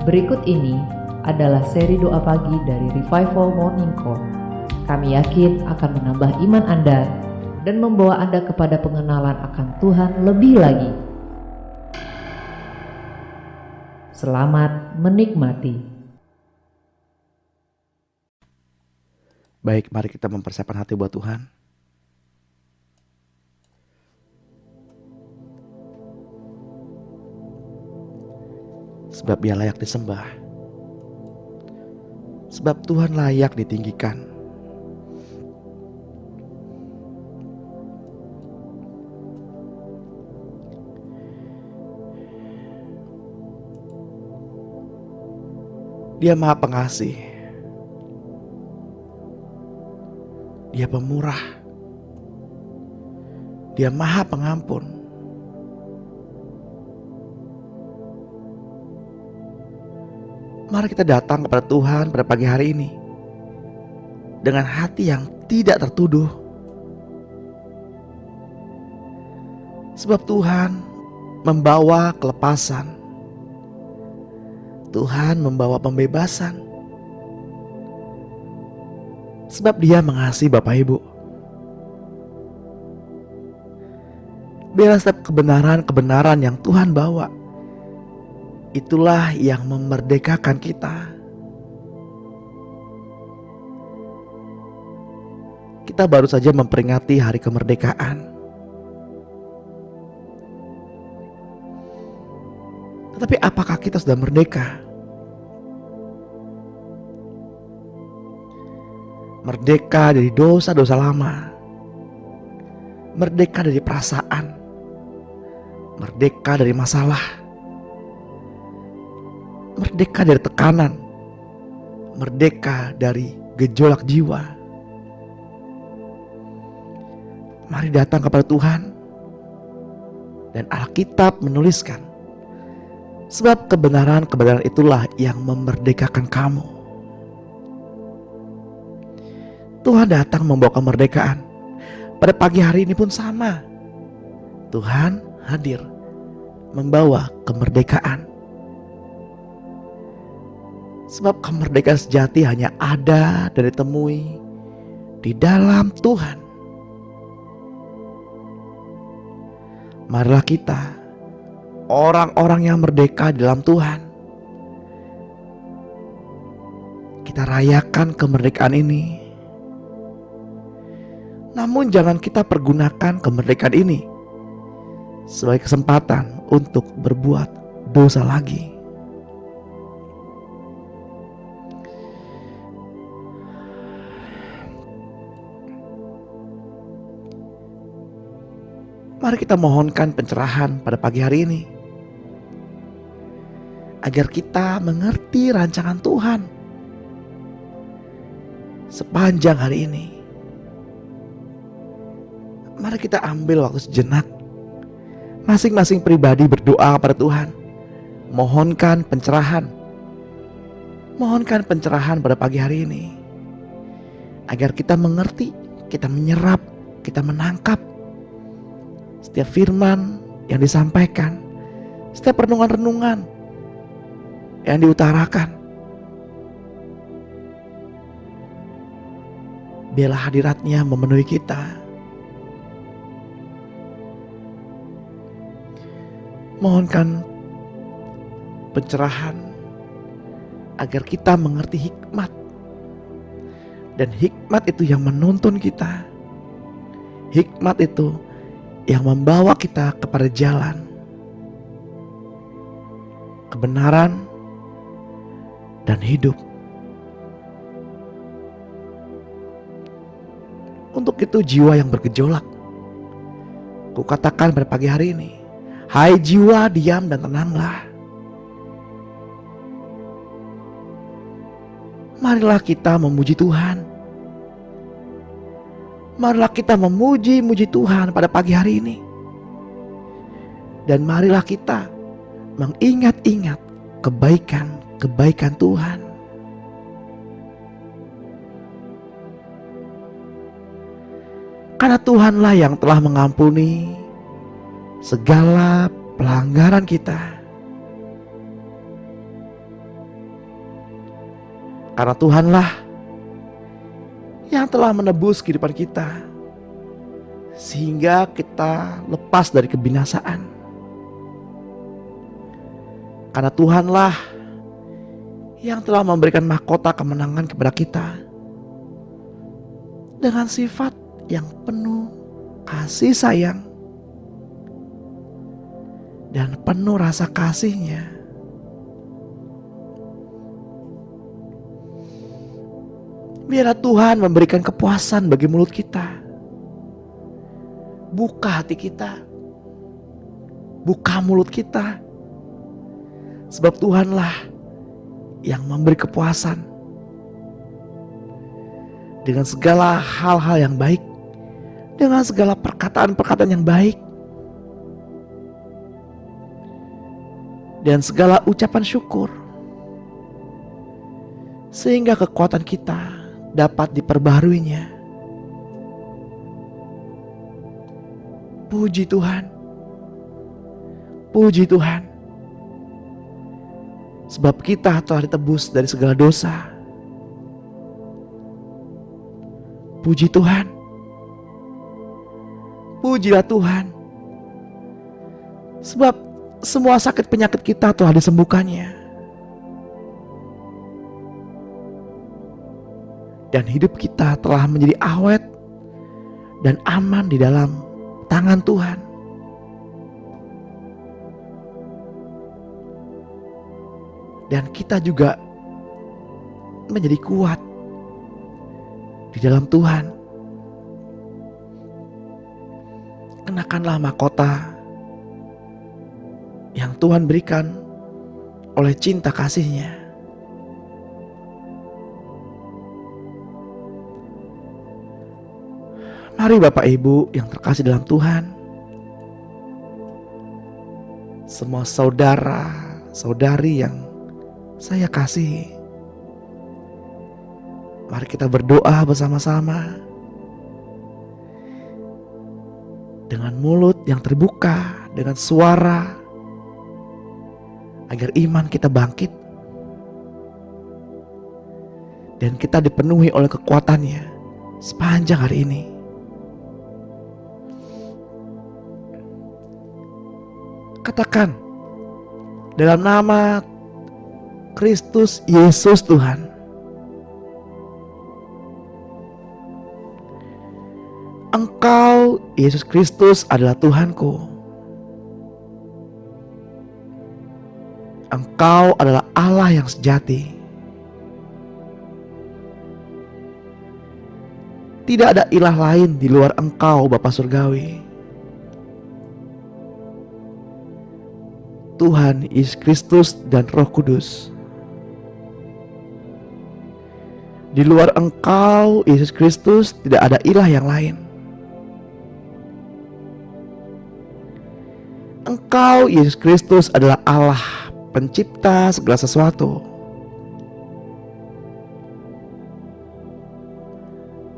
Berikut ini adalah seri doa pagi dari Revival Morning Call. Kami yakin akan menambah iman Anda dan membawa Anda kepada pengenalan akan Tuhan lebih lagi. Selamat menikmati. Baik, mari kita mempersiapkan hati buat Tuhan. Sebab Dia layak disembah. Sebab Tuhan layak ditinggikan. Dia Maha Pengasih. Dia Pemurah. Dia Maha Pengampun. Mari kita datang kepada Tuhan pada pagi hari ini dengan hati yang tidak tertuduh. Sebab Tuhan membawa kelepasan. Tuhan membawa pembebasan. Sebab Dia mengasihi Bapak Ibu. Biarlah setiap kebenaran-kebenaran yang Tuhan bawa, itulah yang memerdekakan kita. Kita baru saja memperingati hari kemerdekaan. Tetapi apakah kita sudah merdeka? Merdeka dari dosa-dosa lama. Merdeka dari perasaan. Merdeka dari masalah. Merdeka dari tekanan. Merdeka dari gejolak jiwa. Mari datang kepada Tuhan. Dan Alkitab menuliskan, sebab kebenaran-kebenaran itulah yang memerdekakan kamu. Tuhan datang membawa kemerdekaan. Pada pagi hari ini pun sama. Tuhan hadir membawa kemerdekaan. Sebab kemerdekaan sejati hanya ada dan ditemui di dalam Tuhan. Marilah kita, orang-orang yang merdeka di dalam Tuhan, kita rayakan kemerdekaan ini. Namun jangan kita pergunakan kemerdekaan ini sebagai kesempatan untuk berbuat dosa lagi. Mari kita mohonkan pencerahan pada pagi hari ini, agar kita mengerti rancangan Tuhan sepanjang hari ini. Mari kita ambil waktu sejenak, masing-masing pribadi berdoa kepada Tuhan, mohonkan pencerahan. Mohonkan pencerahan pada pagi hari ini, agar kita mengerti, kita menyerap, kita menangkap setiap firman yang disampaikan, setiap renungan-renungan yang diutarakan. Biarlah hadirat-Nya memenuhi kita. Mohonkan pencerahan agar kita mengerti hikmat. Dan hikmat itu yang menuntun kita. Hikmat itu yang membawa kita kepada jalan kebenaran dan hidup. Untuk itu jiwa yang bergejolak, kukatakan pada pagi hari ini, hai jiwa, diam dan tenanglah. Marilah kita memuji Tuhan. Marilah kita memuji Tuhan pada pagi hari ini. Dan marilah kita mengingat-ingat kebaikan-kebaikan Tuhan. Karena Tuhanlah yang telah mengampuni segala pelanggaran kita. Karena Tuhanlah yang telah menebus kehidupan kita, sehingga kita lepas dari kebinasaan. Karena Tuhanlah yang telah memberikan mahkota kemenangan kepada kita dengan sifat yang penuh kasih sayang dan penuh rasa kasih-Nya. Biarlah Tuhan memberikan kepuasan bagi mulut kita. Buka hati kita, buka mulut kita, sebab Tuhanlah yang memberi kepuasan dengan segala hal-hal yang baik, dengan segala perkataan-perkataan yang baik, dan segala ucapan syukur, sehingga kekuatan kita dapat diperbaharuinya. Puji Tuhan, puji Tuhan, sebab kita telah ditebus dari segala dosa. Puji Tuhan, pujilah Tuhan, sebab semua sakit penyakit kita telah disembuhkannya, dan hidup kita telah menjadi awet dan aman di dalam tangan Tuhan. Dan kita juga menjadi kuat di dalam Tuhan. Kenakanlah mahkota yang Tuhan berikan oleh cinta kasih-Nya. Mari Bapak Ibu yang terkasih dalam Tuhan, semua saudara, saudari yang saya kasihi, mari kita berdoa bersama-sama dengan mulut yang terbuka, dengan suara, agar iman kita bangkit dan kita dipenuhi oleh kekuatan-Nya sepanjang hari ini. Katakan, dalam nama Kristus Yesus Tuhan, Engkau Yesus Kristus adalah Tuhanku. Engkau adalah Allah yang sejati. Tidak ada ilah lain di luar Engkau, Bapa Surgawi. Tuhan Yesus Kristus dan Roh Kudus. Di luar Engkau, Yesus Kristus, tidak ada ilah yang lain. Engkau, Yesus Kristus, adalah Allah pencipta segala sesuatu.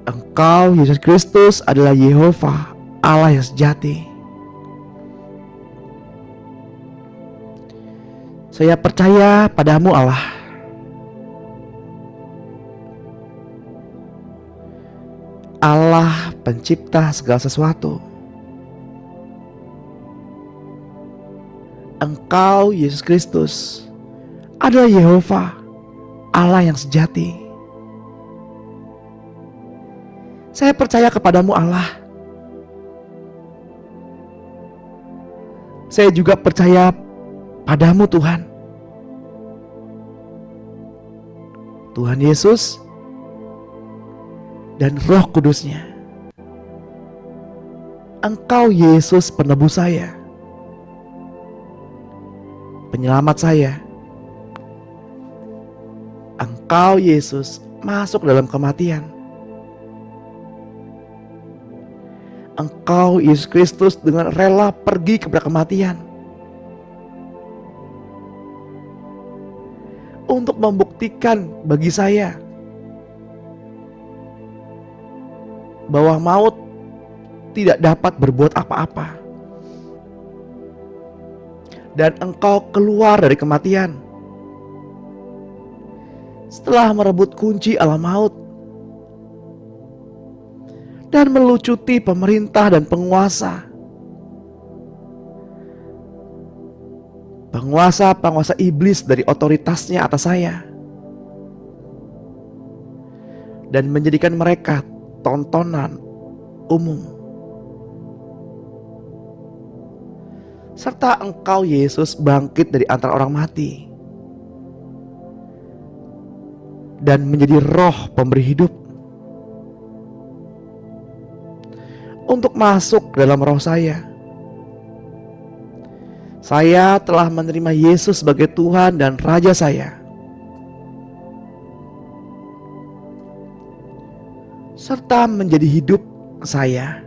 Engkau, Yesus Kristus, adalah Yehova, Allah yang sejati. Saya percaya padamu, Allah. Allah pencipta segala sesuatu. Engkau, Yesus Kristus, adalah Yehova, Allah yang sejati. Saya percaya kepadamu, Allah. Saya juga percaya padamu, Tuhan. Tuhan Yesus dan Roh Kudus-Nya. Engkau Yesus penebus saya, penyelamat saya. Engkau Yesus masuk dalam kematian. Engkau Yesus Kristus dengan rela pergi kepada kematian untuk membuktikan bagi saya bahwa maut tidak dapat berbuat apa-apa, dan Engkau keluar dari kematian setelah merebut kunci alam maut dan melucuti pemerintah dan penguasa iblis dari otoritasnya atas saya, dan menjadikan mereka tontonan umum. Serta Engkau Yesus bangkit dari antara orang mati dan menjadi Roh pemberi hidup untuk masuk dalam roh saya. Saya telah menerima Yesus sebagai Tuhan dan Raja saya, serta menjadi hidup saya.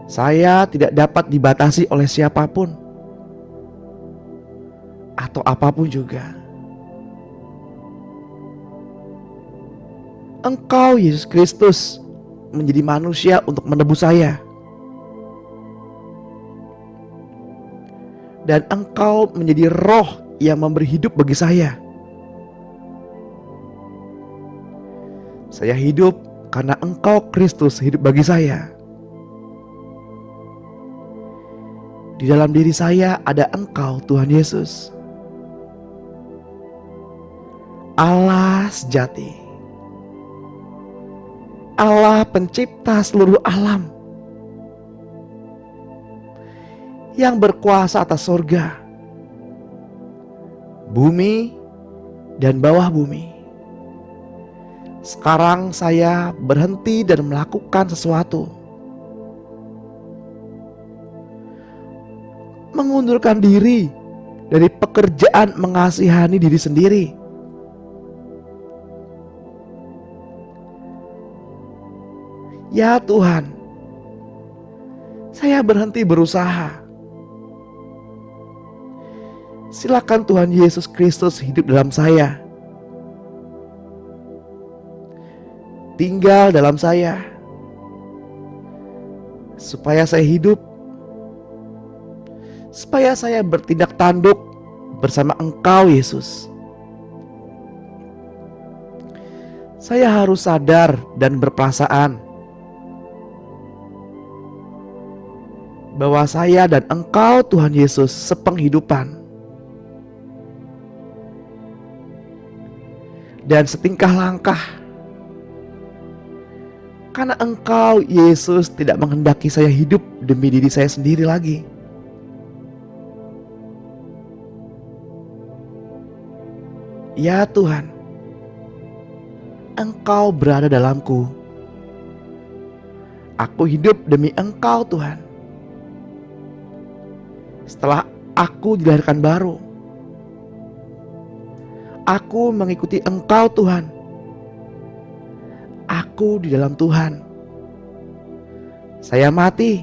Saya tidak dapat dibatasi oleh siapapun atau apapun juga. Engkau Yesus Kristus menjadi manusia untuk menebus saya, dan Engkau menjadi Roh yang memberi hidup bagi saya. Saya hidup karena Engkau Kristus hidup bagi saya. Di dalam diri saya ada Engkau Tuhan Yesus, Allah sejati, Allah pencipta seluruh alam, yang berkuasa atas surga, bumi, dan bawah bumi. Sekarang saya berhenti dan melakukan sesuatu, mengundurkan diri dari pekerjaan mengasihani diri sendiri. Ya Tuhan, saya berhenti berusaha. Silakan Tuhan Yesus Kristus hidup dalam saya, tinggal dalam saya, supaya saya hidup, supaya saya bertindak tanduk bersama Engkau Yesus. Saya harus sadar dan berperasaan bahwa saya dan Engkau Tuhan Yesus sepenghidupan dan setingkah langkah, karena Engkau Yesus tidak menghendaki saya hidup demi diri saya sendiri lagi. Ya Tuhan, Engkau berada dalamku. Aku hidup demi Engkau Tuhan. Setelah aku dilahirkan baru, aku mengikuti Engkau Tuhan. Aku di dalam Tuhan. Saya mati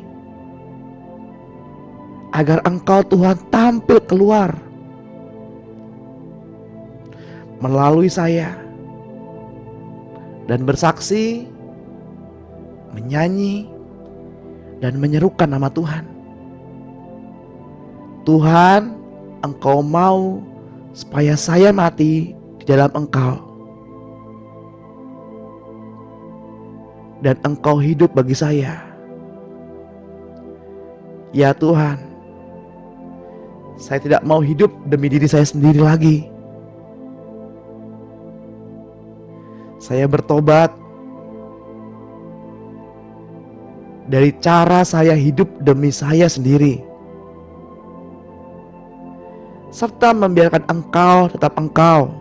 agar Engkau Tuhan tampil keluar melalui saya dan bersaksi, menyanyi, dan menyerukan nama Tuhan. Tuhan, Engkau mau supaya saya mati di dalam Engkau, dan Engkau hidup bagi saya. Ya Tuhan, saya tidak mau hidup demi diri saya sendiri lagi. Saya bertobat dari cara saya hidup demi saya sendiri, serta membiarkan Engkau tetap Engkau,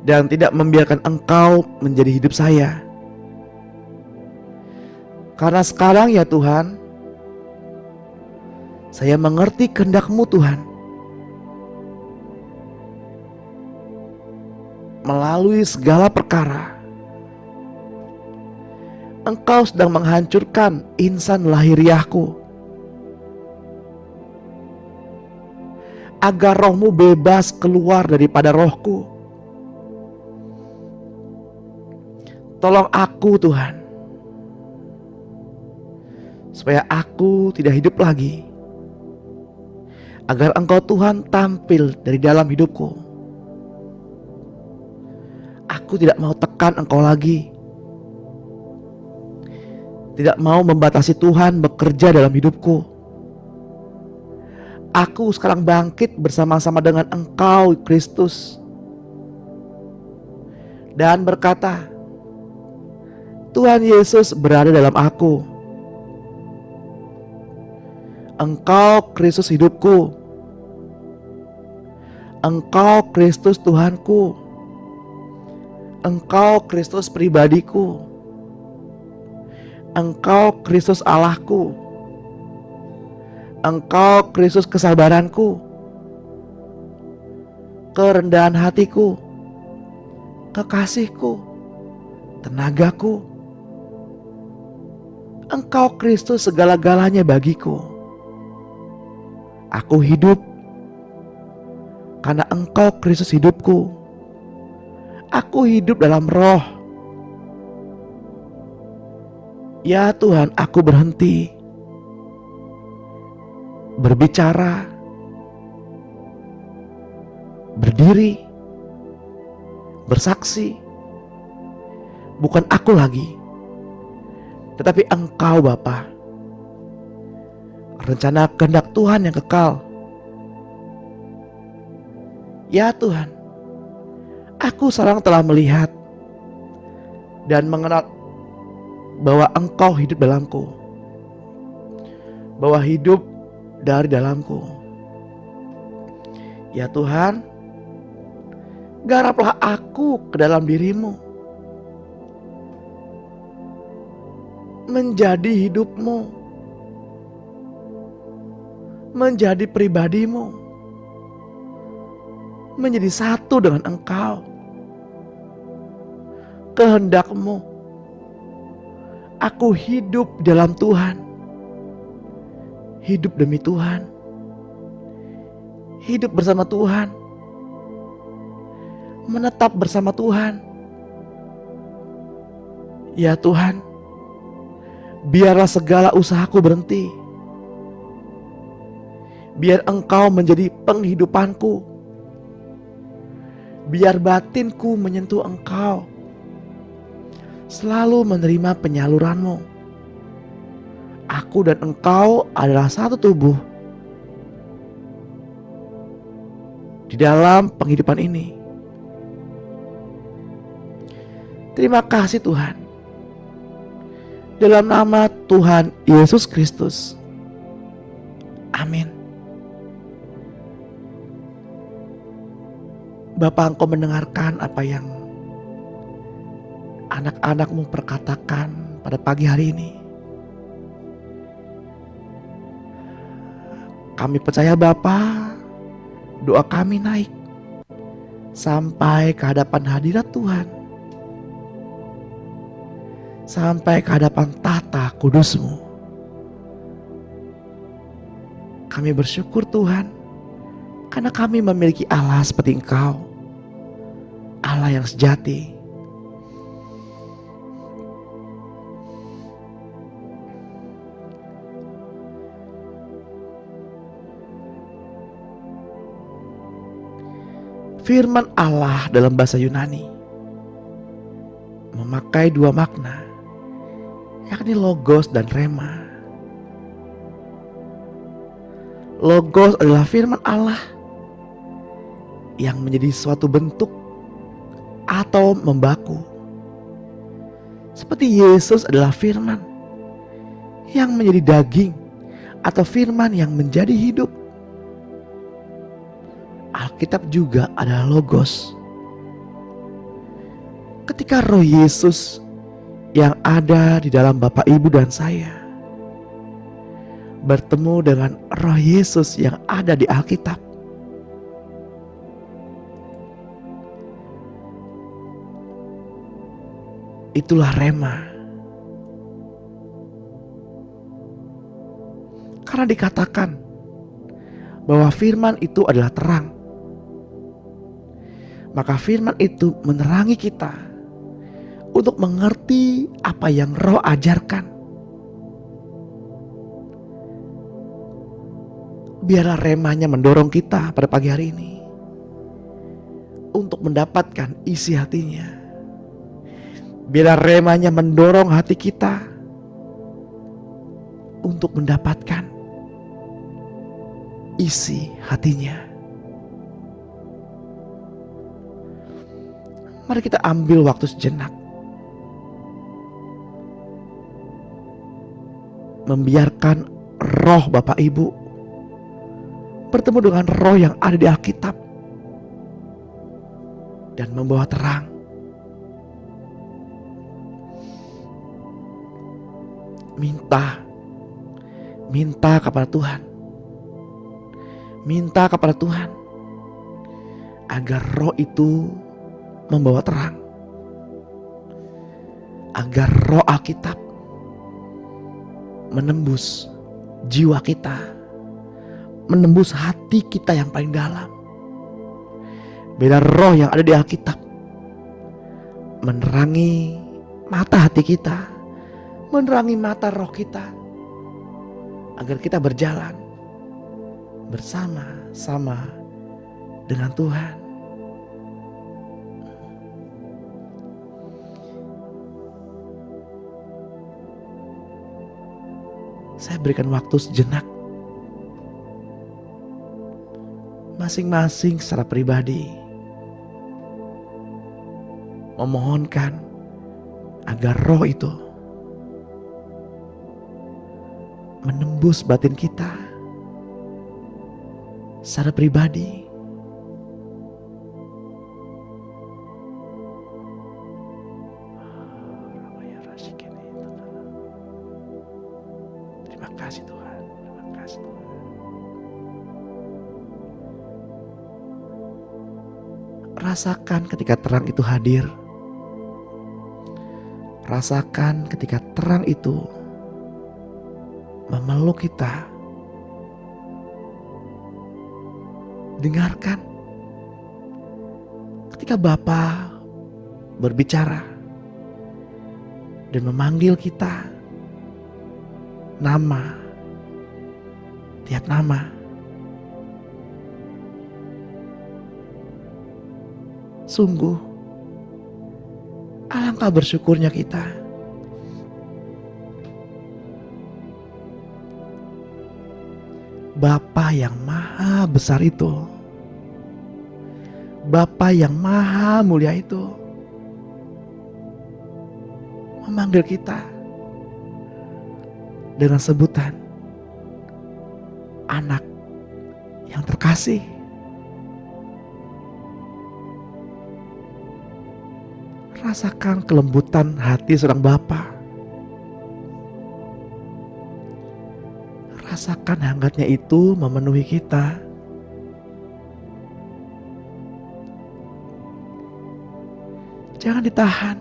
dan tidak membiarkan Engkau menjadi hidup saya. Karena sekarang ya Tuhan, saya mengerti kehendak-Mu Tuhan. Melalui segala perkara, Engkau sedang menghancurkan insan lahiriahku, agar roh-Mu bebas keluar daripada rohku. Tolong aku Tuhan, supaya aku tidak hidup lagi agar Engkau Tuhan tampil dari dalam hidupku. Aku tidak mau tekan Engkau lagi, tidak mau membatasi Tuhan bekerja dalam hidupku. Aku sekarang bangkit bersama-sama dengan Engkau Kristus dan berkata, Tuhan Yesus berada dalam aku. Engkau Kristus hidupku. Engkau Kristus Tuhanku. Engkau Kristus pribadiku. Engkau Kristus Allahku. Engkau Kristus kesabaranku, kerendahan hatiku, kekasihku, tenagaku. Engkau Kristus segala-galanya bagiku. Aku hidup karena Engkau Kristus hidupku. Aku hidup dalam roh. Ya Tuhan, aku berhenti berbicara, berdiri, bersaksi. Bukan aku lagi, tetapi Engkau Bapa. Rencana kehendak Tuhan yang kekal. Ya Tuhan, aku sekarang telah melihat dan mengenal bahwa Engkau hidup dalamku, bahwa hidup dari dalamku. Ya Tuhan, garaplah aku ke dalam dirimu, menjadi hidupmu, menjadi pribadimu, menjadi satu dengan Engkau, kehendakmu. Aku hidup dalam Tuhan, hidup demi Tuhan, hidup bersama Tuhan, menetap bersama Tuhan. Ya Tuhan, biarlah segala usahaku berhenti, biar Engkau menjadi penghidupanku, biar batinku menyentuh Engkau, selalu menerima penyaluranmu. Aku dan Engkau adalah satu tubuh di dalam penghidupan ini. Terima kasih Tuhan. Dalam nama Tuhan Yesus Kristus. Amin. Bapa, Engkau mendengarkan apa yang anak-anak-Mu perkatakan pada pagi hari ini. Kami percaya Bapa, doa kami naik sampai ke hadapan hadirat Tuhan, sampai ke hadapan tata kudus-Mu. Kami bersyukur Tuhan, karena kami memiliki Allah seperti Engkau, Allah yang sejati. Firman Allah dalam bahasa Yunani memakai dua makna, yakni logos dan rema. Logos adalah firman Allah yang menjadi suatu bentuk atau membaku, seperti Yesus adalah firman yang menjadi daging atau firman yang menjadi hidup. Alkitab juga adalah logos. Ketika Roh Yesus yang ada di dalam Bapak, Ibu, dan saya bertemu dengan Roh Yesus yang ada di Alkitab, itulah rema. Karena dikatakan bahwa firman itu adalah terang, maka firman itu menerangi kita untuk mengerti apa yang Roh ajarkan. biarlah remanya mendorong kita pada pagi hari ini untuk mendapatkan isi hatinya. Biarlah remanya mendorong hati kita untuk mendapatkan isi hatinya. Mari kita ambil waktu sejenak, membiarkan roh Bapak Ibu bertemu dengan roh yang ada di Alkitab dan membawa terang. Minta kepada Tuhan. Minta kepada Tuhan agar roh itu membawa terang. Agar roh Alkitab menembus jiwa kita, menembus hati kita yang paling dalam. Biar roh yang ada di Alkitab menerangi mata hati kita, menerangi mata roh kita, agar kita berjalan bersama-sama dengan Tuhan. Saya berikan waktu sejenak, masing-masing secara pribadi, memohonkan agar roh itu menembus batin kita secara pribadi. Terima kasih Tuhan, terima kasih Tuhan. Rasakan ketika terang itu hadir. Rasakan ketika terang itu memeluk kita. Dengarkan ketika Bapa berbicara dan memanggil kita nama, tiap nama. Sungguh alangkah bersyukurnya kita Bapa yang maha besar itu, Bapa yang maha mulia itu memanggil kita dengan sebutan anak yang terkasih. Rasakan kelembutan hati seorang Bapa. Rasakan hangatnya itu memenuhi kita. Jangan ditahan.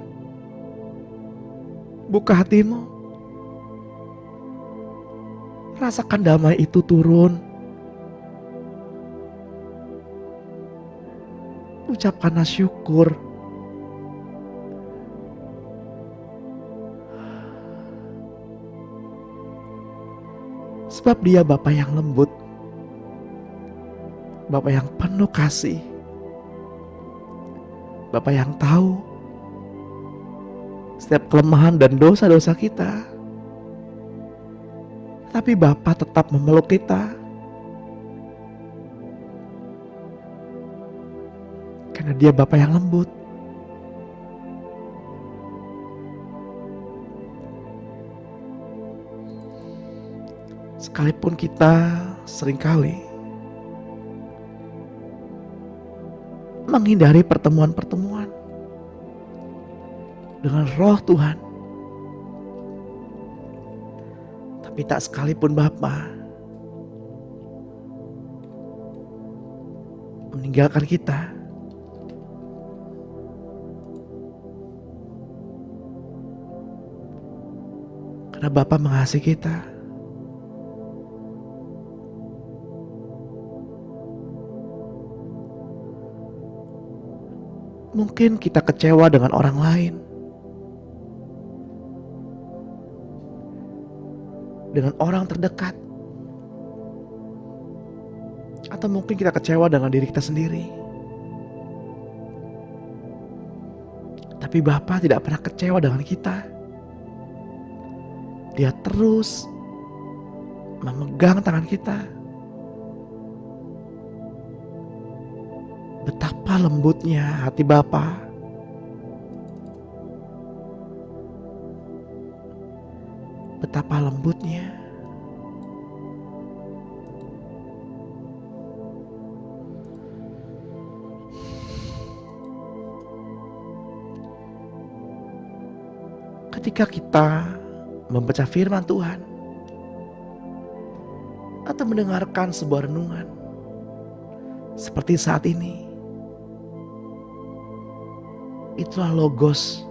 Buka hatimu. Rasakan damai itu turun. Ucapkanlah syukur. Sebab Dia Bapa yang lembut, Bapa yang penuh kasih, Bapa yang tahu setiap kelemahan dan dosa-dosa kita. Tapi Bapa tetap memeluk kita, karena Dia Bapa yang lembut. Sekalipun kita seringkali menghindari pertemuan-pertemuan dengan roh Tuhan, tapi tak sekalipun Bapa meninggalkan kita. Karena Bapa mengasihi kita. Mungkin kita kecewa dengan orang lain, dengan orang terdekat, Atau mungkin kita kecewa dengan diri kita sendiri. Tapi Bapa tidak pernah kecewa dengan kita. Dia terus memegang tangan kita. Betapa lembutnya hati Bapa. Betapa lembutnya. Ketika kita membaca firman Tuhan atau mendengarkan sebuah renungan seperti saat ini, itulah logos.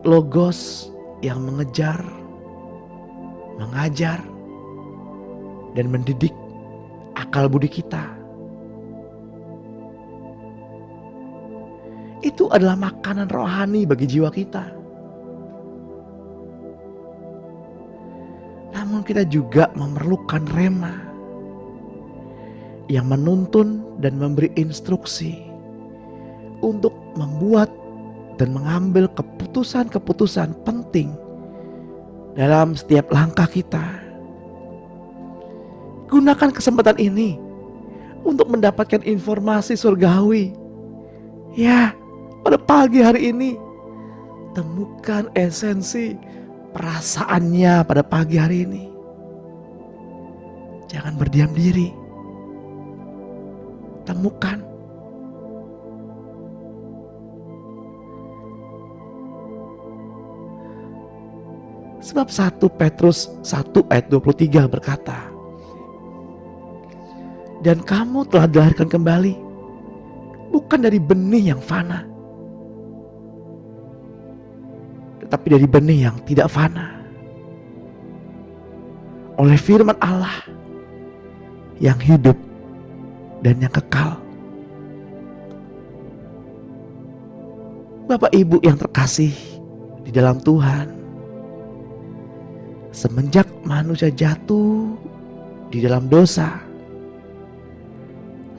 Logos yang mengejar, mengajar, dan mendidik akal budi kita. Itu adalah makanan rohani bagi jiwa kita. Namun kita juga memerlukan rema yang menuntun dan memberi instruksi untuk membuat dan mengambil keputusan-keputusan penting dalam setiap langkah kita. Gunakan kesempatan ini untuk mendapatkan informasi surgawi. Ya, pada pagi hari ini temukan esensi perasaannya pada pagi hari ini. Jangan berdiam diri. Temukan. Sebab 1 Petrus 1 ayat 23 berkata, dan kamu telah dilahirkan kembali, bukan dari benih yang fana, tetapi dari benih yang tidak fana, oleh firman Allah yang hidup dan yang kekal. Bapak Ibu yang terkasih di dalam Tuhan, semenjak manusia jatuh di dalam dosa,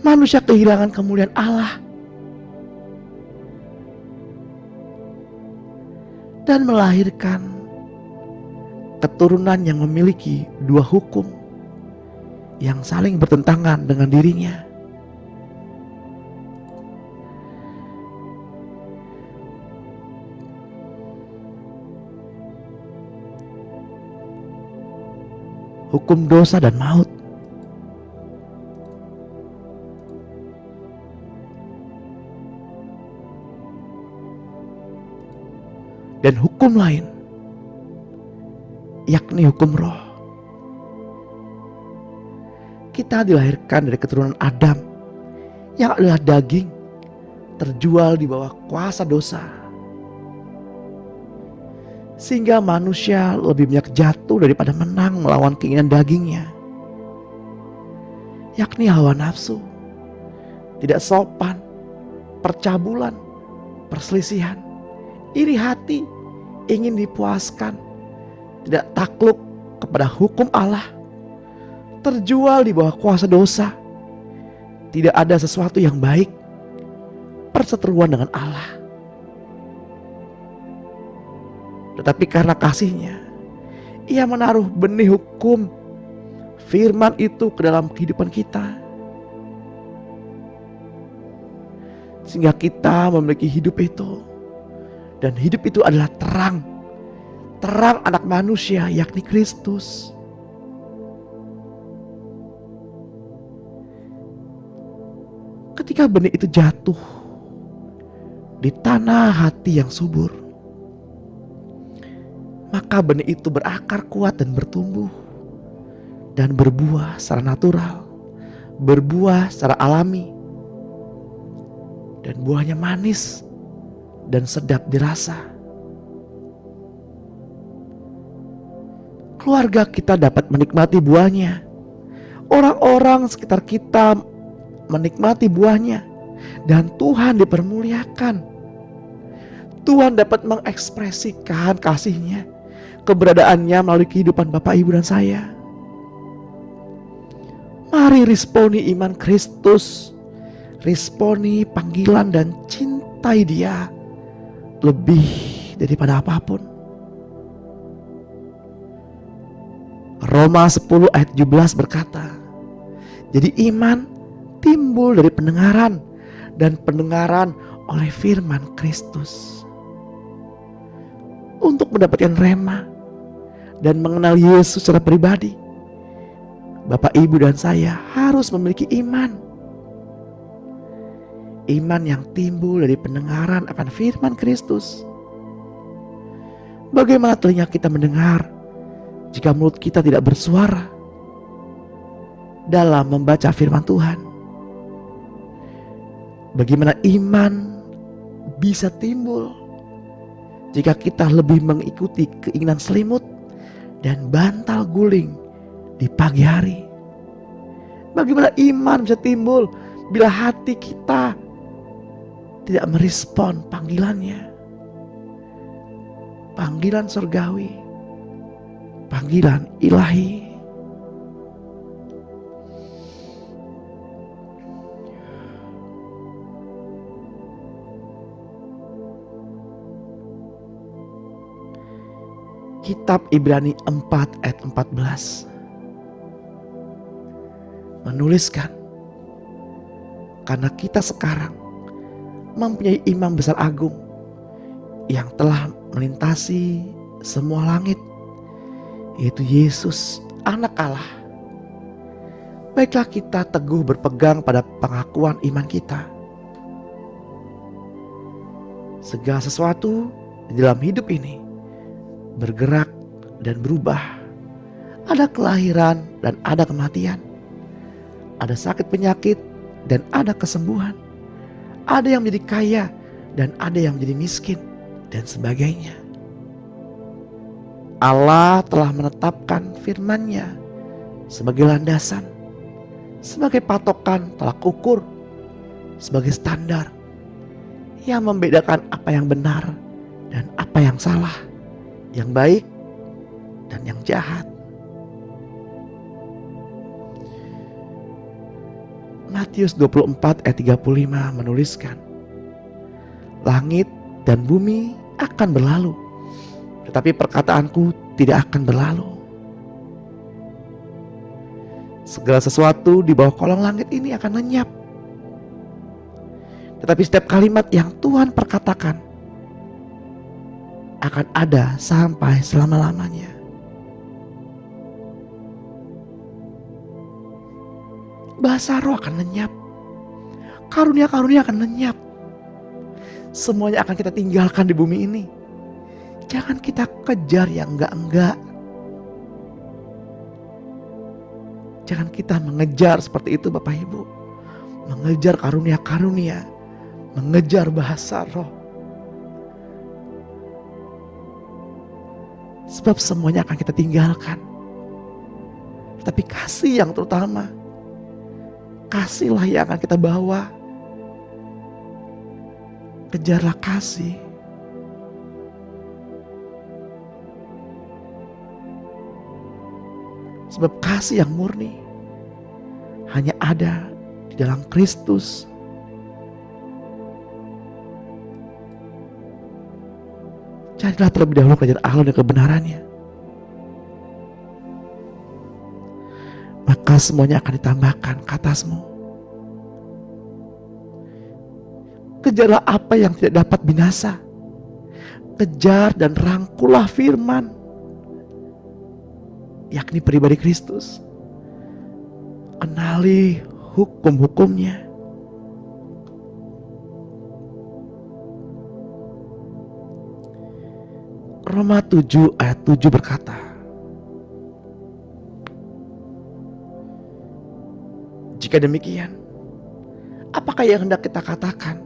manusia kehilangan kemuliaan Allah dan melahirkan keturunan yang memiliki dua hukum yang saling bertentangan dengan dirinya. Hukum dosa dan maut. Dan hukum lain, yakni hukum roh. Kita dilahirkan dari keturunan Adam yang adalah daging, terjual di bawah kuasa dosa, sehingga manusia lebih banyak jatuh daripada menang melawan keinginan dagingnya, yakni hawa nafsu, tidak sopan, percabulan, perselisihan, iri hati, ingin dipuaskan, tidak takluk kepada hukum Allah, terjual di bawah kuasa dosa, tidak ada sesuatu yang baik, perseteruan dengan Allah. Tetapi karena kasih-Nya, Ia menaruh benih hukum firman itu ke dalam kehidupan kita, sehingga kita memiliki hidup itu. Dan hidup itu adalah terang. Terang anak manusia, yakni Kristus. Ketika benih itu jatuh di tanah hati yang subur, maka benih itu berakar kuat dan bertumbuh dan berbuah secara natural, berbuah secara alami, dan buahnya manis dan sedap dirasa. Keluarga kita dapat menikmati buahnya, orang-orang sekitar kita menikmati buahnya, dan Tuhan dipermuliakan. Tuhan dapat mengekspresikan kasih-Nya, keberadaannya melalui kehidupan Bapak, Ibu, dan saya. Mari responi iman Kristus, responi panggilan dan cintai Dia lebih daripada apapun. Roma 10 ayat 17 berkata, jadi iman timbul dari pendengaran, dan pendengaran oleh firman Kristus. Untuk mendapatkan rema dan mengenal Yesus secara pribadi, Bapak, Ibu, dan saya harus memiliki iman. Iman yang timbul dari pendengaran akan firman Kristus. Bagaimana telinga kita mendengar jika mulut kita tidak bersuara dalam membaca firman Tuhan? Bagaimana iman bisa timbul jika kita lebih mengikuti keinginan selimut dan bantal guling di pagi hari? Bagaimana iman bisa timbul bila hati kita tidak merespon panggilannya, panggilan surgawi, panggilan ilahi? Kitab Ibrani 4 ayat 14 menuliskan, karena kita sekarang mempunyai imam besar agung yang telah melintasi semua langit, yaitu Yesus, Anak Allah. Baiklah kita teguh berpegang pada pengakuan iman kita. Segala sesuatu di dalam hidup ini bergerak dan berubah. Ada kelahiran dan ada kematian. Ada sakit penyakit dan ada kesembuhan. Ada yang menjadi kaya dan ada yang menjadi miskin, dan sebagainya. Allah telah menetapkan firman-Nya sebagai landasan, sebagai patokan tolak ukur, sebagai standar yang membedakan apa yang benar dan apa yang salah, yang baik dan yang jahat. Matius 24 ayat 35 menuliskan, langit dan bumi akan berlalu, tetapi perkataanku tidak akan berlalu. Segala sesuatu di bawah kolong langit ini akan lenyap, tetapi setiap kalimat yang Tuhan perkatakan akan ada sampai selama-lamanya. Bahasa roh akan lenyap, karunia-karunia akan lenyap. Semuanya akan kita tinggalkan di bumi ini. Jangan kita kejar yang enggak-enggak. Jangan kita mengejar seperti itu, Bapak Ibu. Mengejar karunia-karunia, mengejar bahasa roh. Sebab semuanya akan kita tinggalkan. Tapi kasih yang terutama, kasihlah yang akan kita bawa. Kejarlah kasih. Sebab kasih yang murni hanya ada di dalam Kristus. Carilah terlebih dahulu kerajaan Allah dan kebenarannya, maka semuanya akan ditambahkan ke atasmu. Kejarlah apa yang tidak dapat binasa. Kejar dan rangkullah firman, yakni pribadi Kristus. Kenali hukum-hukumnya. Roma 7 ayat 7 berkata, jika demikian, apakah yang hendak kita katakan?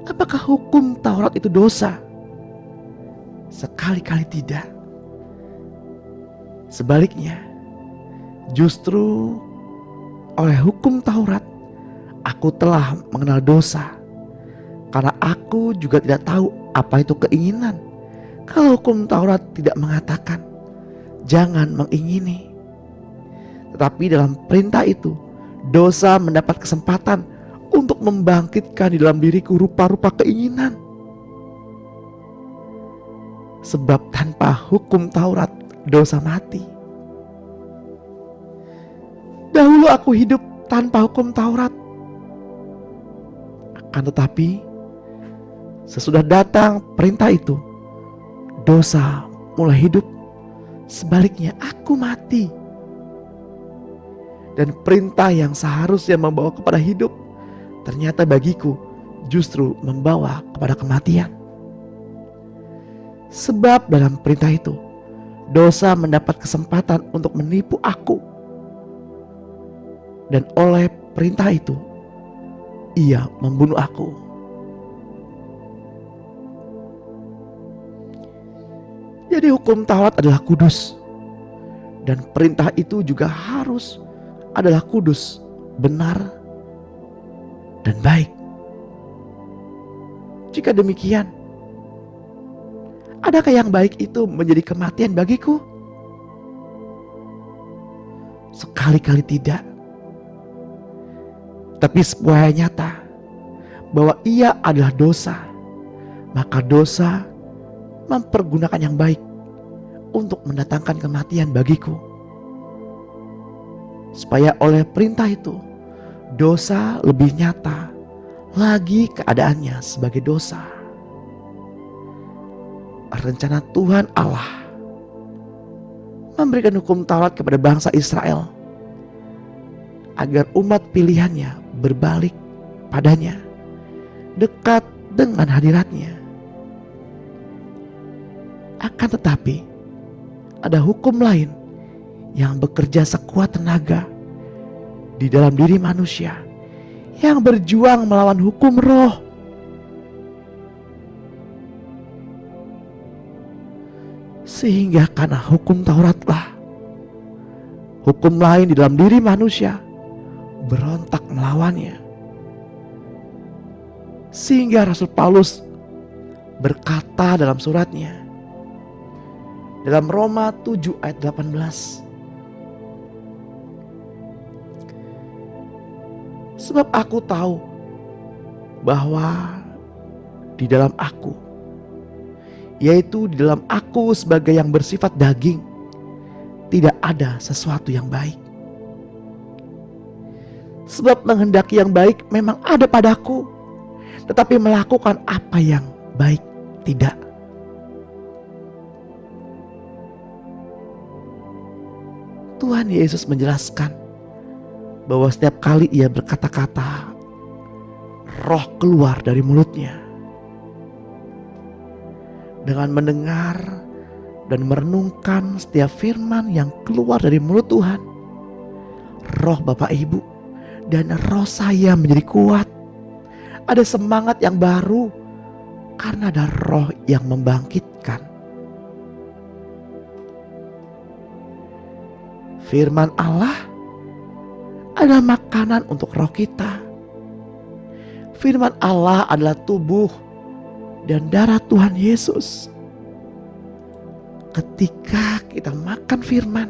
Apakah hukum Taurat itu dosa? Sekali-kali tidak. Sebaliknya, justru oleh hukum Taurat aku telah mengenal dosa, karena aku juga tidak tahu apa itu keinginan. Kalau hukum Taurat tidak mengatakan jangan mengingini, Tetapi dalam perintah itu, dosa mendapat kesempatan untuk membangkitkan di dalam diriku rupa-rupa keinginan. Sebab tanpa hukum Taurat, dosa mati. Dahulu aku hidup tanpa hukum Taurat. Akan tetapi, sesudah datang perintah itu, dosa mulai hidup. Sebaliknya aku mati. Dan perintah yang seharusnya membawa kepada hidup, ternyata bagiku justru membawa kepada kematian. Sebab dalam perintah itu, dosa mendapat kesempatan untuk menipu aku. Dan oleh perintah itu, ia membunuh aku. Jadi hukum Taurat adalah kudus. Dan perintah itu juga harus adalah kudus, benar, dan baik. Jika demikian, adakah yang baik itu menjadi kematian bagiku? Sekali-kali tidak. Tapi supaya nyata bahwa ia adalah dosa, maka dosa mempergunakan yang baik untuk mendatangkan kematian bagiku. Supaya oleh perintah itu, dosa lebih nyata lagi keadaannya sebagai dosa. Rencana Tuhan Allah memberikan hukum Taurat kepada bangsa Israel agar umat pilihannya berbalik padanya, dekat dengan hadiratnya. Akan tetapi ada hukum lain yang bekerja sekuat tenaga di dalam diri manusia, yang berjuang melawan hukum roh. Sehingga karena hukum Tauratlah, hukum lain di dalam diri manusia berontak melawannya. Sehingga Rasul Paulus berkata dalam suratnya, dalam Roma 7 ayat 18, sebab aku tahu bahwa di dalam aku, yaitu di dalam aku sebagai yang bersifat daging, tidak ada sesuatu yang baik. Sebab menghendaki yang baik memang ada padaku, tetapi melakukan apa yang baik tidak. Tuhan Yesus menjelaskan bahwa setiap kali ia berkata-kata, roh keluar dari mulutnya. Dengan mendengar dan merenungkan setiap firman yang keluar dari mulut Tuhan, roh Bapak Ibu dan roh saya menjadi kuat. Ada semangat yang baru karena ada roh yang membangkitkan. Firman Allah adalah makanan untuk roh kita. Firman Allah adalah tubuh dan darah Tuhan Yesus. Ketika kita makan firman,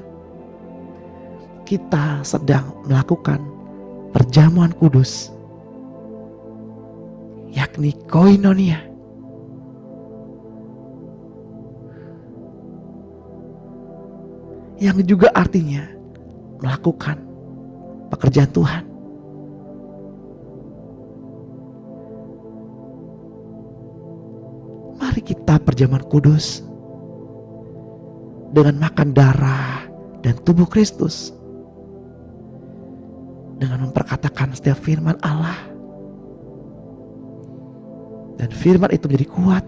kita sedang melakukan perjamuan kudus, yakni koinonia. Yang juga artinya melakukan pekerjaan Tuhan. Mari kita perjamuan kudus dengan makan darah dan tubuh Kristus, dengan memperkatakan setiap firman Allah, dan firman itu menjadi kuat,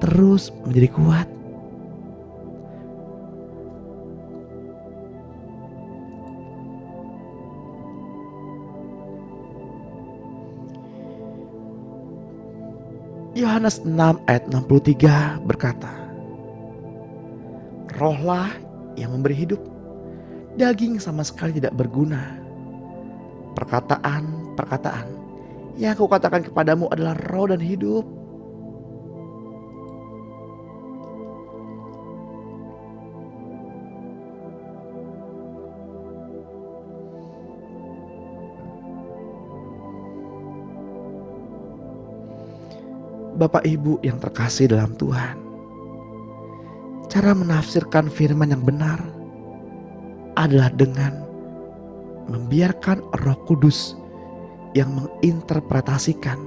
terus menjadi kuat. Yohanes 6 ayat 63 berkata, rohlah yang memberi hidup, daging sama sekali tidak berguna. Perkataan yang aku katakan kepadamu adalah roh dan hidup. Bapak Ibu yang terkasih dalam Tuhan, cara menafsirkan firman yang benar adalah dengan membiarkan Roh Kudus yang menginterpretasikan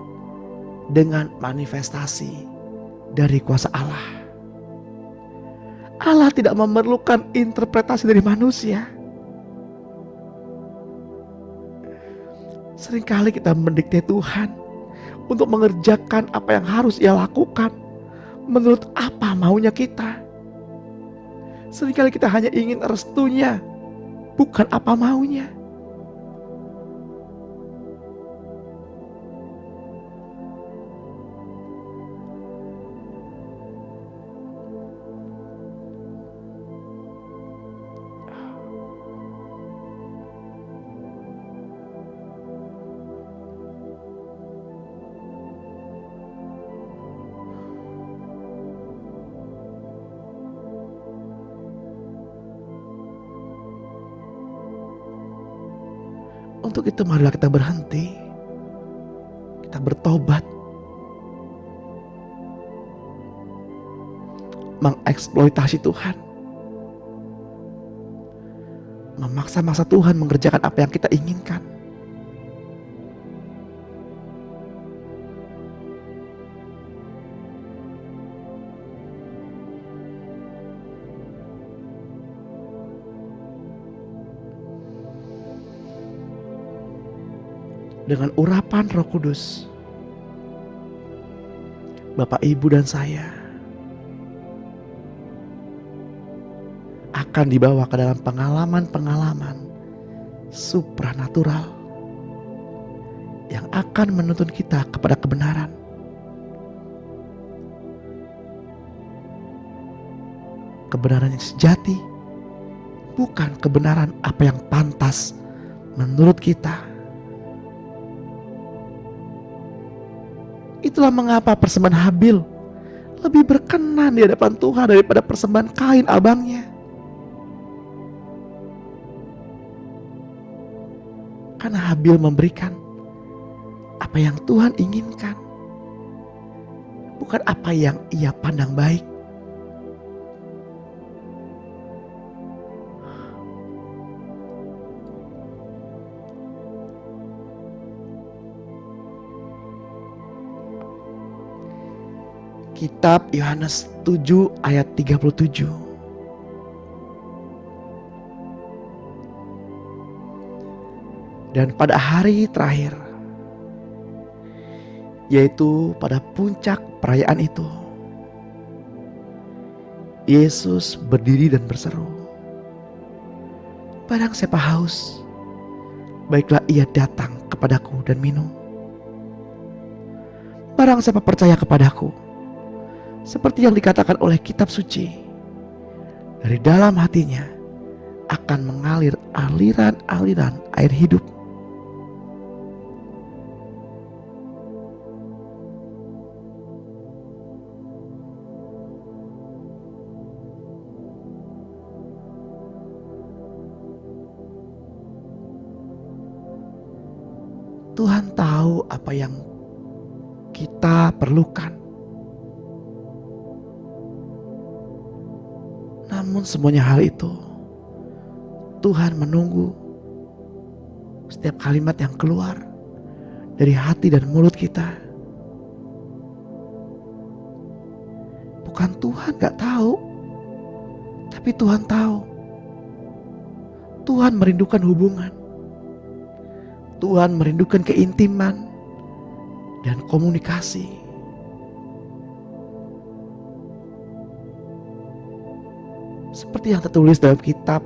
dengan manifestasi dari kuasa Allah. Allah tidak memerlukan interpretasi dari manusia. Seringkali kita mendikte Tuhan untuk mengerjakan apa yang harus Ia lakukan menurut apa maunya kita. Seringkali kita hanya ingin restunya, bukan apa maunya. Untuk itu marilah kita berhenti, kita bertobat, mengeksploitasi Tuhan, memaksa-maksa Tuhan mengerjakan apa yang kita inginkan. Dengan urapan Roh Kudus, Bapak, Ibu, dan saya akan dibawa ke dalam pengalaman-pengalaman supranatural yang akan menuntun kita kepada kebenaran. Kebenaran yang sejati, bukan kebenaran apa yang pantas menurut kita. Itulah mengapa persembahan Habil lebih berkenan di hadapan Tuhan daripada persembahan Kain abangnya. Karena Habil memberikan apa yang Tuhan inginkan, bukan apa yang ia pandang baik. Kitab Yohanes 7 ayat 37. Dan pada hari terakhir, yaitu pada puncak perayaan itu, Yesus berdiri dan berseru, "Barang siapa haus, baiklah ia datang kepadaku dan minum. Barang siapa percaya kepadaku, seperti yang dikatakan oleh kitab suci, dari dalam hatinya akan mengalir aliran-aliran air hidup." Tuhan tahu apa yang kita perlukan. Namun semuanya hal itu, Tuhan menunggu setiap kalimat yang keluar dari hati dan mulut kita. Bukan Tuhan gak tahu, tapi Tuhan tahu. Tuhan merindukan hubungan. Tuhan merindukan keintiman dan komunikasi. Seperti yang tertulis dalam kitab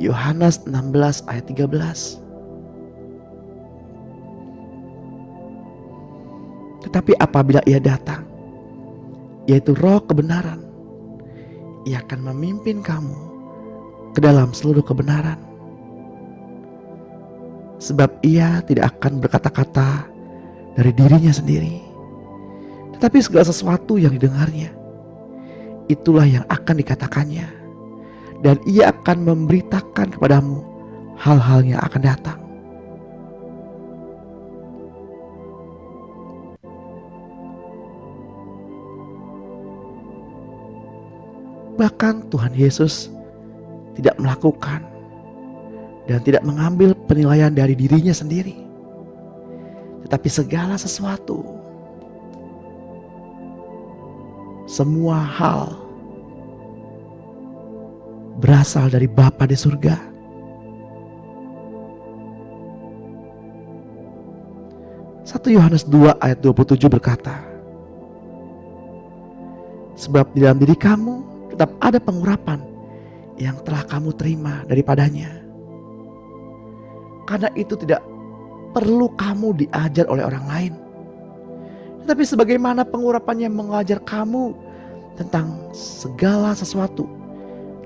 Yohanes 16 ayat 13. Tetapi apabila ia datang, yaitu Roh kebenaran, ia akan memimpin kamu ke dalam seluruh kebenaran. Sebab ia tidak akan berkata-kata dari dirinya sendiri, tetapi segala sesuatu yang didengarnya, itulah yang akan dikatakannya, dan ia akan memberitakan kepadamu hal-hal yang akan datang. Bahkan Tuhan Yesus tidak melakukan dan tidak mengambil penilaian dari dirinya sendiri, tetapi segala sesuatu, semua hal berasal dari Bapa di surga. 1 Yohanes 2 ayat 27 berkata, sebab di dalam diri kamu tetap ada pengurapan yang telah kamu terima daripadanya. Karena itu tidak perlu kamu diajar oleh orang lain, tetapi sebagaimana pengurapannya mengajar kamu tentang segala sesuatu,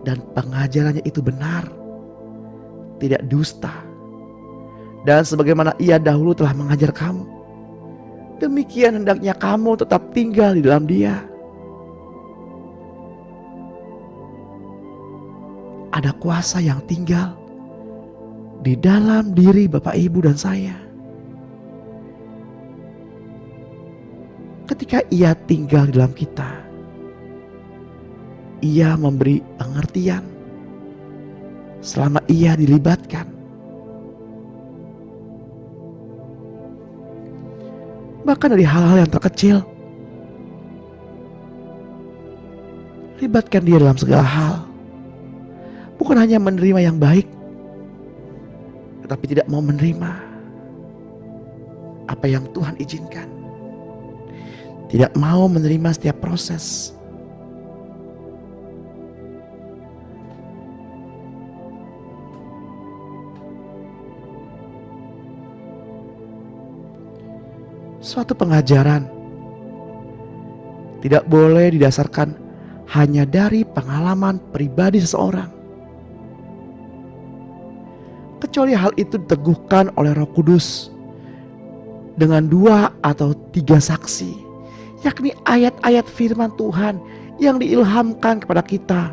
dan pengajarannya itu benar, tidak dusta. Dan sebagaimana ia dahulu telah mengajar kamu, demikian hendaknya kamu tetap tinggal di dalam dia. Ada kuasa yang tinggal di dalam diri Bapak, Ibu, dan saya. Ketika ia tinggal di dalam kita, ia memberi pengertian selama ia dilibatkan. Bahkan dari hal-hal yang terkecil, libatkan dia dalam segala hal. Bukan hanya menerima yang baik, tetapi tidak mau menerima apa yang Tuhan izinkan. Tidak mau menerima setiap proses. Suatu pengajaran tidak boleh didasarkan hanya dari pengalaman pribadi seseorang, kecuali hal itu diteguhkan oleh Roh Kudus dengan 2 atau 3 saksi, yakni ayat-ayat firman Tuhan yang diilhamkan kepada kita.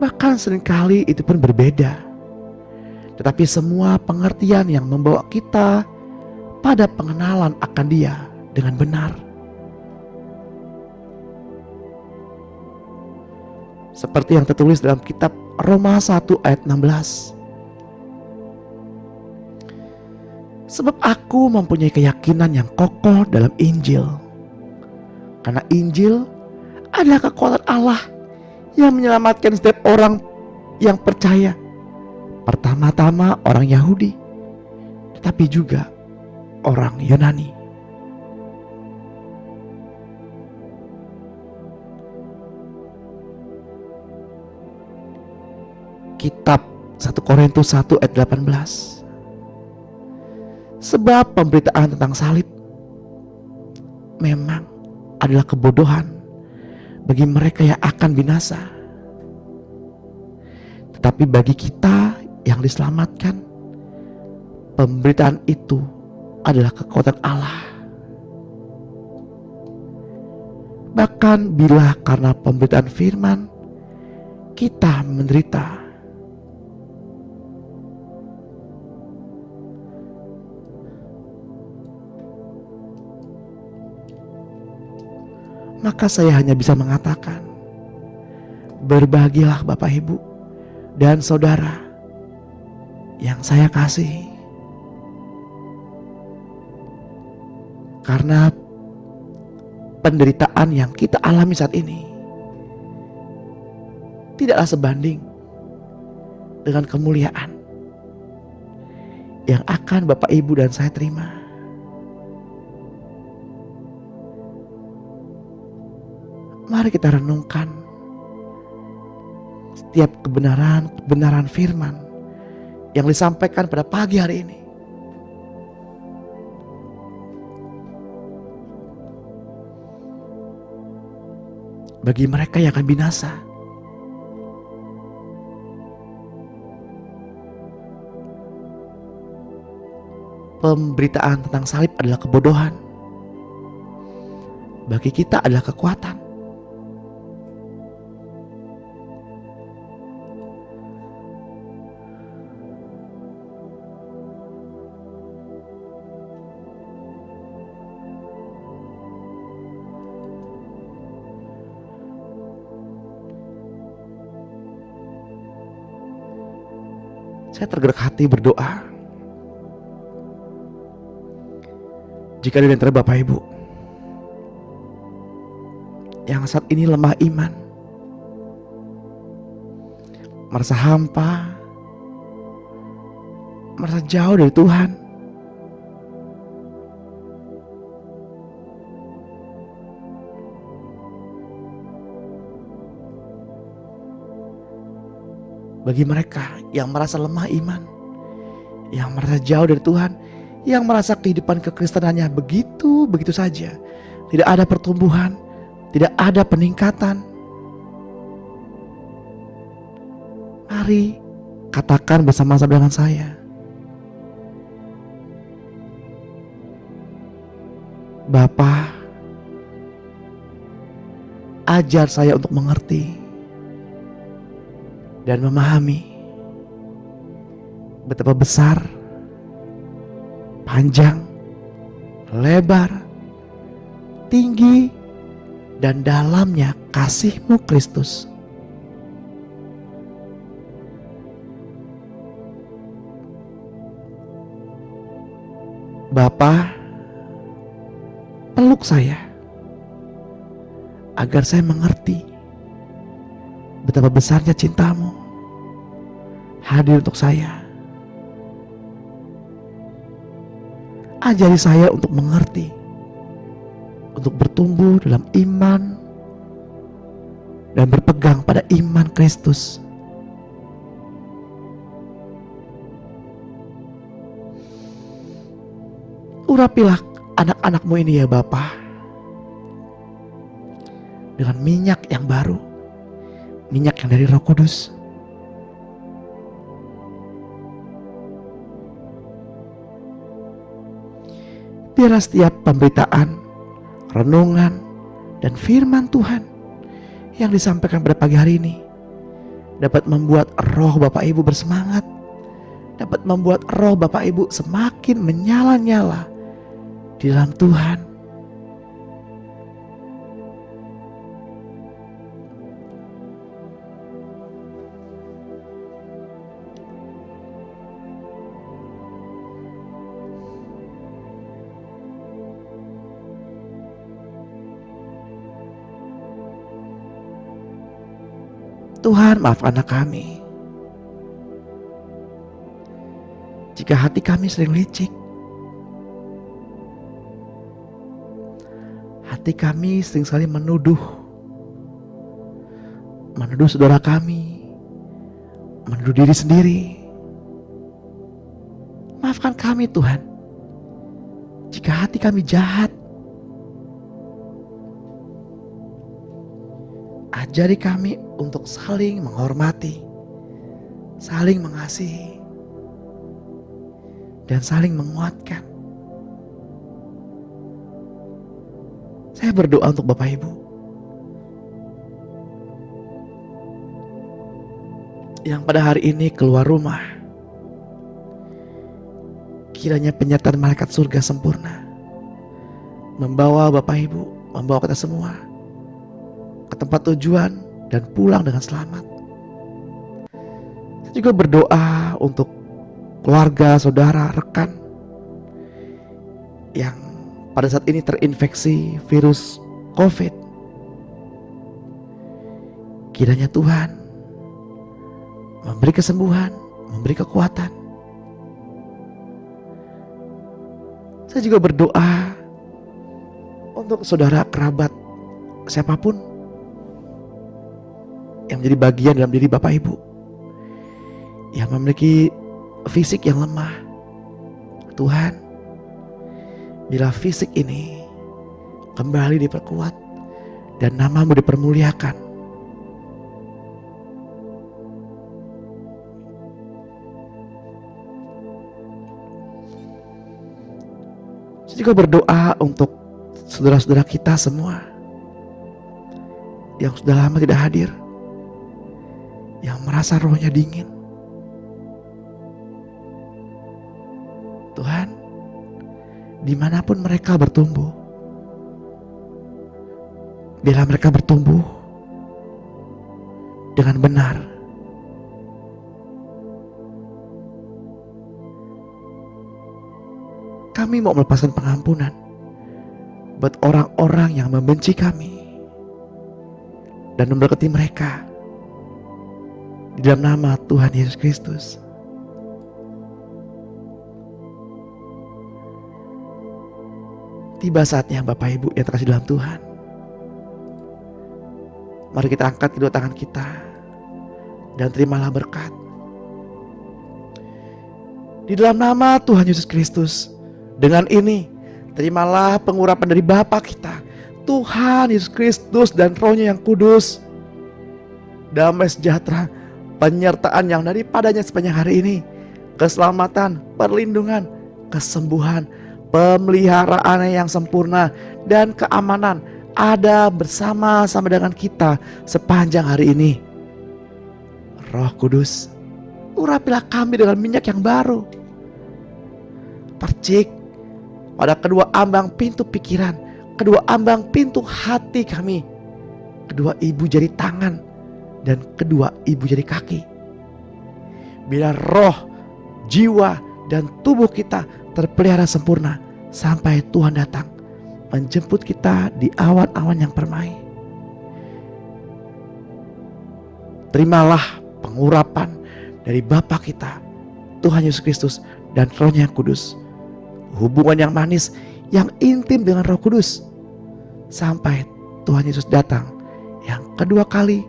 Bahkan seringkali itu pun berbeda, tetapi semua pengertian yang membawa kita pada pengenalan akan Dia dengan benar. Seperti yang tertulis dalam kitab Roma 1 ayat 16. Sebab aku mempunyai keyakinan yang kokoh dalam Injil, karena Injil adalah kekuatan Allah yang menyelamatkan setiap orang yang percaya, pertama-tama orang Yahudi, tetapi juga orang Yunani. Kitab 1 Korintus 1 ayat 18. Sebab pemberitaan tentang salib memang adalah kebodohan bagi mereka yang akan binasa, tetapi bagi kita yang diselamatkan, pemberitaan itu adalah kekuatan Allah. Bahkan bila karena pemberitaan firman kita menderita, maka saya hanya bisa mengatakan, berbahagialah Bapak, Ibu, dan saudara yang saya kasih, karena penderitaan yang kita alami saat ini tidaklah sebanding dengan kemuliaan yang akan Bapak, Ibu, dan saya terima. Mari kita renungkan setiap kebenaran firman yang disampaikan pada pagi hari ini. Bagi mereka yang akan binasa, pemberitaan tentang salib adalah kebodohan. Bagi kita adalah kekuatan. Saya tergerak hati berdoa. Jika ada di antara Bapak Ibu yang saat ini lemah iman, merasa hampa, merasa jauh dari Tuhan, bagi mereka yang merasa lemah iman, yang merasa jauh dari Tuhan, yang merasa kehidupan kekristenannya begitu saja, tidak ada pertumbuhan, tidak ada peningkatan, mari katakan bersama-sama dengan saya, Bapa, ajar saya untuk mengerti dan memahami betapa besar, panjang, lebar, tinggi, dan dalamnya kasih-Mu Kristus. Bapa, peluk saya agar saya mengerti betapa besarnya cinta-Mu hadir untuk saya. Ajari saya untuk mengerti, untuk bertumbuh dalam iman dan berpegang pada iman Kristus. Urapilah anak-anak-Mu ini ya Bapa, dengan minyak yang baru, minyak yang dari Roh Kudus. Biarlah setiap pemberitaan, renungan, dan firman Tuhan yang disampaikan pada pagi hari ini dapat membuat roh Bapak Ibu bersemangat, dapat membuat roh Bapak Ibu semakin menyala-nyala di dalam Tuhan. Tuhan, maafkanlah kami jika hati kami sering licik, hati kami sering sekali menuduh saudara kami, menuduh diri sendiri. Maafkan kami Tuhan jika hati kami jahat. Ajari kami untuk saling menghormati, saling mengasihi, dan saling menguatkan. Saya berdoa untuk Bapak Ibu yang pada hari ini keluar rumah, kiranya penyertaan malaikat surga sempurna membawa Bapak Ibu, membawa kita semua ke tempat tujuan dan pulang dengan selamat. Saya juga berdoa untuk keluarga, saudara, rekan yang pada saat ini terinfeksi virus COVID. Kiranya Tuhan memberi kesembuhan, memberi kekuatan. Saya juga berdoa untuk saudara, kerabat, siapapun yang menjadi bagian dalam diri Bapak Ibu yang memiliki fisik yang lemah. Tuhan, bila fisik ini kembali diperkuat dan nama-Mu dipermuliakan, saya juga berdoa untuk saudara-saudara kita semua yang sudah lama tidak hadir, yang merasa rohnya dingin. Tuhan, dimanapun mereka bertumbuh, biarlah mereka bertumbuh dengan benar, Kami mau melepaskan pengampunan buat orang-orang yang membenci kami dan memberkati mereka di dalam nama Tuhan Yesus Kristus. Tiba saatnya Bapak Ibu yang terkasih dalam Tuhan, mari kita angkat kedua tangan kita dan terimalah berkat. Di dalam nama Tuhan Yesus Kristus, dengan ini terimalah pengurapan dari Bapa kita, Tuhan Yesus Kristus dan Roh-Nya yang kudus. Damai sejahtera, penyertaan yang daripadanya sepanjang hari ini, keselamatan, perlindungan, kesembuhan, pemeliharaan yang sempurna, dan keamanan ada bersama-sama dengan kita sepanjang hari ini. Roh Kudus, urapilah kami dengan minyak yang baru. Percik pada kedua ambang pintu pikiran, kedua ambang pintu hati kami, kedua ibu jari tangan dan kedua ibu jari kaki. Bila roh, jiwa, dan tubuh kita terpelihara sempurna sampai Tuhan datang menjemput kita di awan-awan yang permai. Terimalah pengurapan dari Bapa kita, Tuhan Yesus Kristus dan Roh-Nya yang kudus. Hubungan yang manis, yang intim dengan Roh Kudus sampai Tuhan Yesus datang yang kedua kali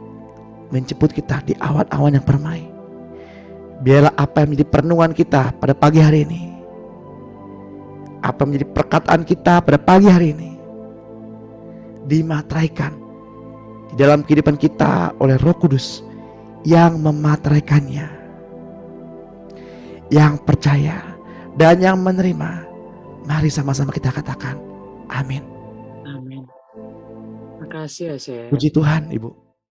menjemput kita di awan-awan yang permai. Biarlah apa yang menjadi perenungan kita pada pagi hari ini, apa yang menjadi perkataan kita pada pagi hari ini, dimateraikan di dalam kehidupan kita oleh Roh Kudus yang memateraikannya, yang percaya dan yang menerima. Mari sama-sama kita katakan amin. Amin. Makasih ya, Share. Puji Tuhan, Ibu.